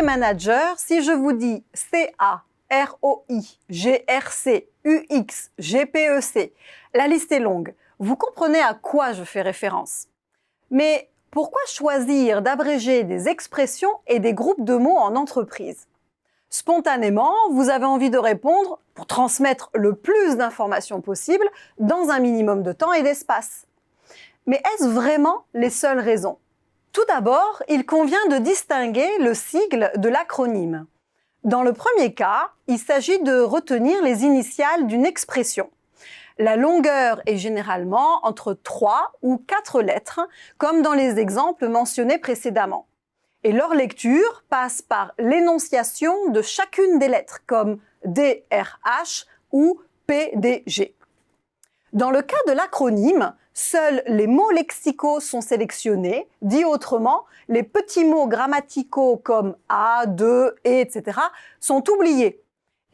les managers, si je vous dis CA, ROI, GRC, UX, GPEC, la liste est longue. Vous comprenez à quoi je fais référence. Mais pourquoi choisir d'abréger des expressions et des groupes de mots en entreprise? Spontanément, vous avez envie de répondre pour transmettre le plus d'informations possible dans un minimum de temps et d'espace. Mais est-ce vraiment les seules raisons? Tout d'abord, il convient de distinguer le sigle de l'acronyme. Dans le premier cas, il s'agit de retenir les initiales d'une expression. La longueur est généralement entre 3 ou 4 lettres, comme dans les exemples mentionnés précédemment. Et leur lecture passe par l'énonciation de chacune des lettres, comme DRH ou PDG. Dans le cas de l'acronyme, seuls les mots lexicaux sont sélectionnés, dit autrement, les petits mots grammaticaux comme à, de, et, etc. sont oubliés.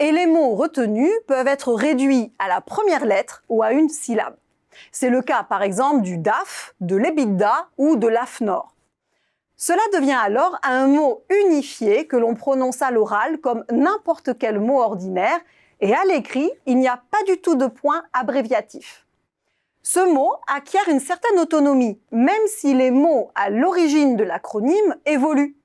Et les mots retenus peuvent être réduits à la première lettre ou à une syllabe. C'est le cas par exemple du DAF, de l'EBITDA ou de l'AFNOR. Cela devient alors un mot unifié que l'on prononce à l'oral comme n'importe quel mot ordinaire et à l'écrit, il n'y a pas du tout de point abréviatif. Ce mot acquiert une certaine autonomie, même si les mots à l'origine de l'acronyme évoluent.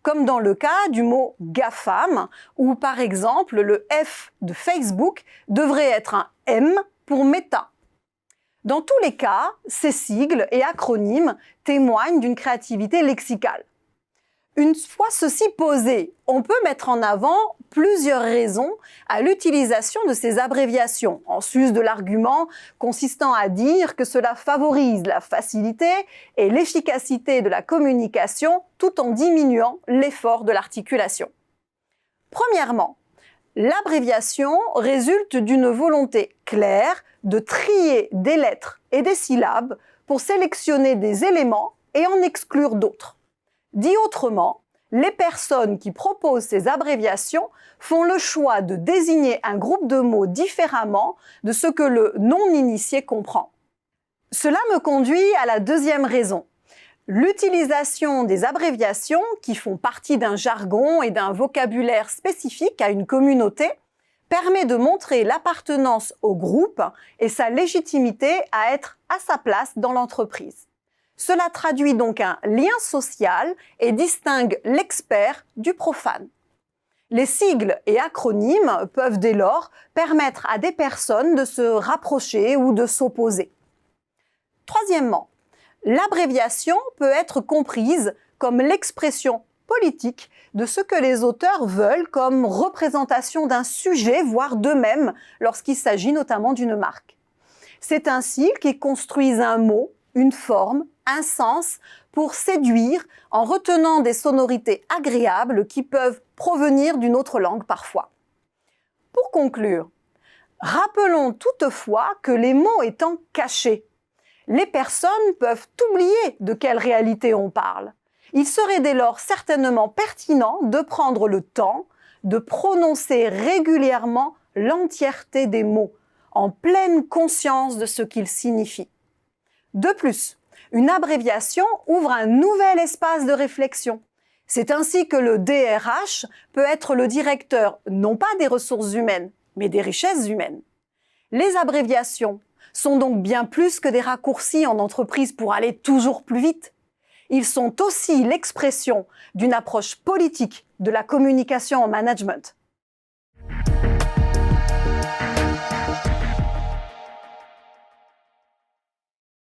Comme dans le cas du mot GAFAM, où par exemple le F de Facebook devrait être un M pour Meta. Dans tous les cas, ces sigles et acronymes témoignent d'une créativité lexicale. Une fois ceci posé, on peut mettre en avant plusieurs raisons à l'utilisation de ces abréviations, en sus de l'argument consistant à dire que cela favorise la facilité et l'efficacité de la communication tout en diminuant l'effort de l'articulation. Premièrement, l'abréviation résulte d'une volonté claire de trier des lettres et des syllabes pour sélectionner des éléments et en exclure d'autres. Dit autrement, les personnes qui proposent ces abréviations font le choix de désigner un groupe de mots différemment de ce que le non-initié comprend. Cela me conduit à la deuxième raison. L'utilisation des abréviations, qui font partie d'un jargon et d'un vocabulaire spécifique à une communauté, permet de montrer l'appartenance au groupe et sa légitimité à être à sa place dans l'entreprise. Cela traduit donc un lien social et distingue l'expert du profane. Les sigles et acronymes peuvent dès lors permettre à des personnes de se rapprocher ou de s'opposer. Troisièmement, l'abréviation peut être comprise comme l'expression politique de ce que les auteurs veulent comme représentation d'un sujet, voire d'eux-mêmes, lorsqu'il s'agit notamment d'une marque. C'est ainsi qu'ils construisent un mot, une forme, un sens pour séduire en retenant des sonorités agréables qui peuvent provenir d'une autre langue parfois. Pour conclure, rappelons toutefois que les mots étant cachés, les personnes peuvent oublier de quelle réalité on parle. Il serait dès lors certainement pertinent de prendre le temps de prononcer régulièrement l'entièreté des mots, en pleine conscience de ce qu'ils signifient. De plus, une abréviation ouvre un nouvel espace de réflexion. C'est ainsi que le DRH peut être le directeur non pas des ressources humaines, mais des richesses humaines. Les abréviations sont donc bien plus que des raccourcis en entreprise pour aller toujours plus vite. Ils sont aussi l'expression d'une approche politique de la communication en management.